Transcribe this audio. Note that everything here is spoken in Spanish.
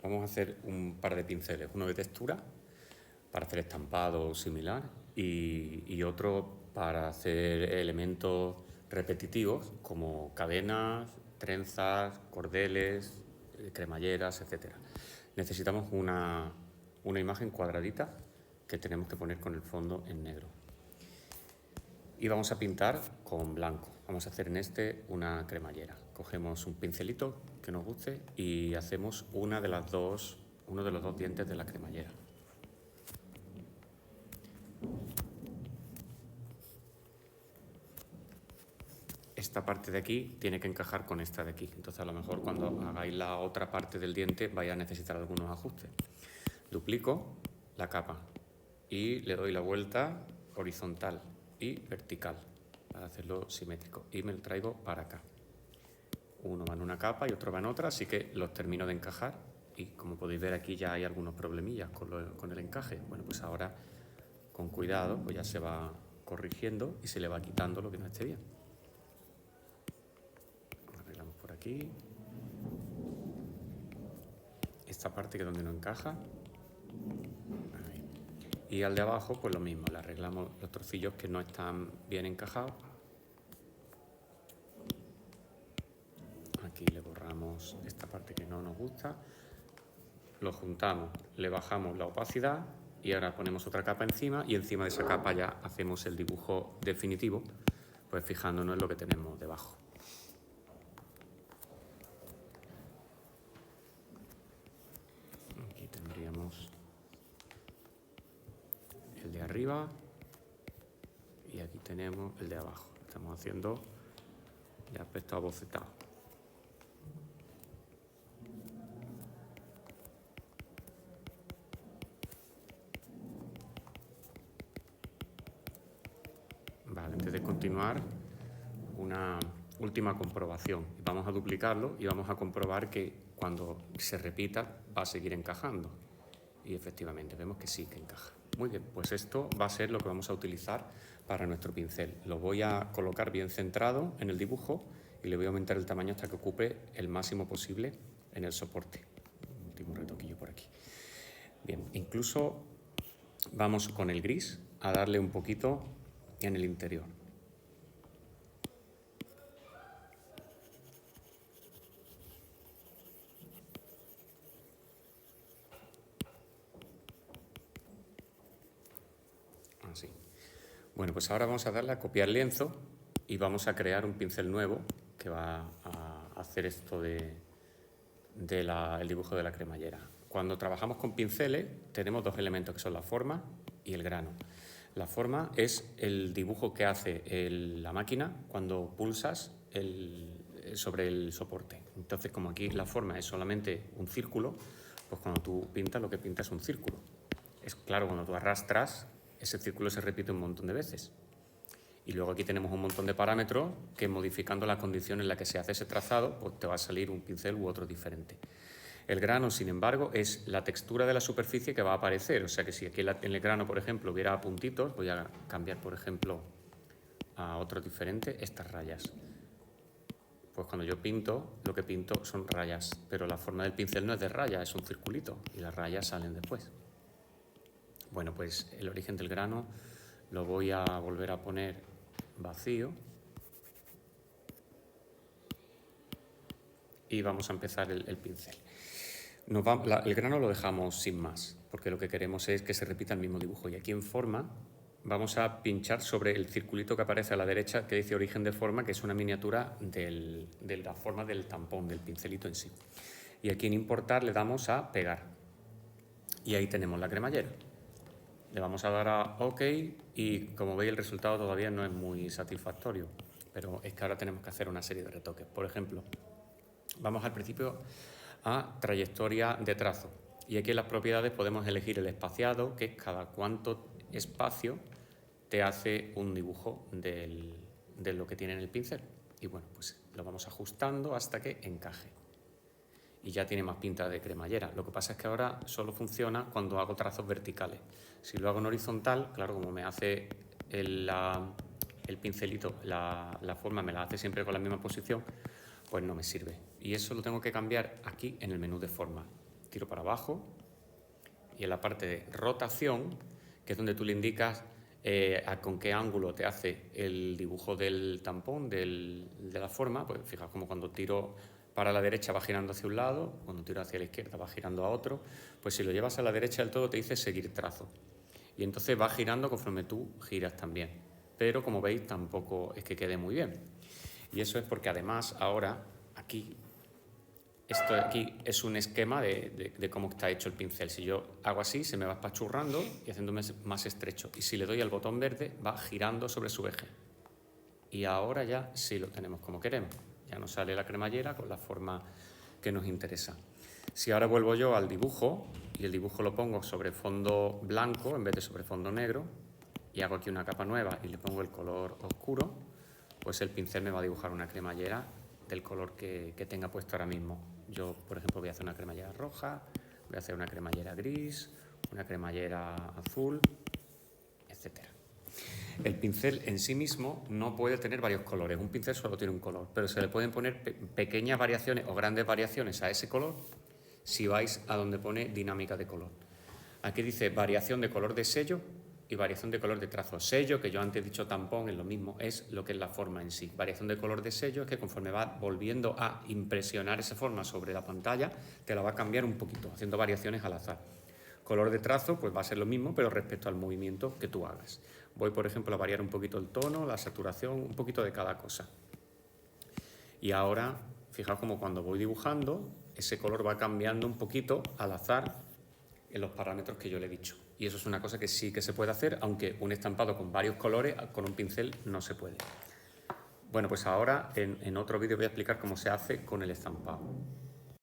vamos a hacer un par de pinceles, uno de textura para hacer estampado o similar y otro para hacer elementos repetitivos como cadenas, trenzas, cordeles, cremalleras, etc. Necesitamos una imagen cuadradita que tenemos que poner con el fondo en negro. Y vamos a pintar con blanco. Vamos a hacer en este una cremallera. Cogemos un pincelito que nos guste y hacemos uno de los dos dientes de la cremallera. Esta parte de aquí tiene que encajar con esta de aquí. Entonces a lo mejor cuando hagáis la otra parte del diente vais a necesitar algunos ajustes. Duplico la capa y le doy la vuelta horizontal y vertical para hacerlo simétrico y me lo traigo para acá. Uno va en una capa y otro va en otra, así que los termino de encajar y como podéis ver aquí ya hay algunos problemillas con el encaje. Bueno, pues ahora con cuidado pues ya se va corrigiendo y se le va quitando lo que no esté bien. Lo arreglamos por aquí. Esta parte que es donde no encaja. Ahí. Y al de abajo pues lo mismo, le arreglamos los trocillos que no están bien encajados. Aquí le borramos esta parte que no nos gusta, lo juntamos, le bajamos la opacidad y ahora ponemos otra capa encima y encima de esa capa ya hacemos el dibujo definitivo, pues fijándonos en lo que tenemos debajo. Aquí tendríamos el de arriba y aquí tenemos el de abajo. Estamos haciendo ya aspecto abocetado. Vale, antes de continuar, una última comprobación. Vamos a duplicarlo y vamos a comprobar que cuando se repita va a seguir encajando. Y efectivamente vemos que sí que encaja. Muy bien, pues esto va a ser lo que vamos a utilizar para nuestro pincel. Lo voy a colocar bien centrado en el dibujo y le voy a aumentar el tamaño hasta que ocupe el máximo posible en el soporte. Un último retoquillo por aquí. Bien, incluso vamos con el gris a darle un poquito en el interior. Así. Bueno, pues ahora vamos a darle a copiar lienzo y vamos a crear un pincel nuevo que va a hacer esto del dibujo de la cremallera. Cuando trabajamos con pinceles tenemos dos elementos que son la forma y el grano. La forma es el dibujo que hace la máquina cuando pulsas sobre el soporte. Entonces, como aquí la forma es solamente un círculo, pues cuando tú pintas lo que pintas es un círculo. Es claro, cuando tú arrastras, ese círculo se repite un montón de veces. Y luego aquí tenemos un montón de parámetros que modificando la condición en la que se hace ese trazado, pues te va a salir un pincel u otro diferente. El grano, sin embargo, es la textura de la superficie que va a aparecer. O sea que si aquí en el grano, por ejemplo, hubiera puntitos, voy a cambiar, por ejemplo, a otro diferente, estas rayas. Pues cuando yo pinto, lo que pinto son rayas, pero la forma del pincel no es de raya, es un circulito y las rayas salen después. Bueno, pues el origen del grano lo voy a volver a poner vacío y vamos a empezar el pincel. El grano lo dejamos sin más, porque lo que queremos es que se repita el mismo dibujo. Y aquí en forma vamos a pinchar sobre el circulito que aparece a la derecha que dice origen de forma, que es una miniatura de la forma del tampón, del pincelito en sí. Y aquí en importar le damos a pegar. Y ahí tenemos la cremallera. Le vamos a dar a OK y como veis el resultado todavía no es muy satisfactorio, pero es que ahora tenemos que hacer una serie de retoques. Por ejemplo, vamos al principio a trayectoria de trazo y aquí en las propiedades podemos elegir el espaciado, que es cada cuánto espacio te hace un dibujo de lo que tiene en el pincel. Y bueno, pues lo vamos ajustando hasta que encaje. Y ya tiene más pinta de cremallera. Lo que pasa es que ahora solo funciona cuando hago trazos verticales. Si lo hago en horizontal, claro, como me hace el pincelito, la forma me la hace siempre con la misma posición, pues no me sirve. Y eso lo tengo que cambiar aquí en el menú de forma. tiro para abajo y en la parte de rotación, que es donde tú le indicas con qué ángulo te hace el dibujo del tampón, de la forma, pues fijaos como cuando tiro para la derecha va girando hacia un lado, cuando tiro hacia la izquierda va girando a otro, pues si lo llevas a la derecha del todo te dice seguir trazo. Y entonces va girando conforme tú giras también. Pero como veis tampoco es que quede muy bien. Y eso es porque además ahora aquí, esto de aquí es un esquema de cómo está hecho el pincel. Si yo hago así se me va espachurrando y haciéndome más estrecho. Y si le doy al botón verde va girando sobre su eje. Y ahora ya sí lo tenemos como queremos. Ya nos sale la cremallera con la forma que nos interesa. Si ahora vuelvo yo al dibujo y el dibujo lo pongo sobre fondo blanco en vez de sobre fondo negro y hago aquí una capa nueva y le pongo el color oscuro, pues el pincel me va a dibujar una cremallera del color que tenga puesto ahora mismo. Yo, por ejemplo, voy a hacer una cremallera roja, voy a hacer una cremallera gris, una cremallera azul, etcétera. El pincel en sí mismo no puede tener varios colores, un pincel solo tiene un color, pero se le pueden poner pequeñas variaciones o grandes variaciones a ese color si vais a donde pone dinámica de color. Aquí dice variación de color de sello y variación de color de trazo. Sello, que yo antes he dicho tampón, es lo mismo, es lo que es la forma en sí. Variación de color de sello es que conforme va volviendo a impresionar esa forma sobre la pantalla, te la va a cambiar un poquito, haciendo variaciones al azar. Color de trazo, pues va a ser lo mismo, pero respecto al movimiento que tú hagas. Voy, por ejemplo, a variar un poquito el tono, la saturación, un poquito de cada cosa. Y ahora, fijaos como cuando voy dibujando, ese color va cambiando un poquito al azar en los parámetros que yo le he dicho. Y eso es una cosa que sí que se puede hacer, aunque un estampado con varios colores, con un pincel, no se puede. Bueno, pues ahora en otro vídeo voy a explicar cómo se hace con el estampado.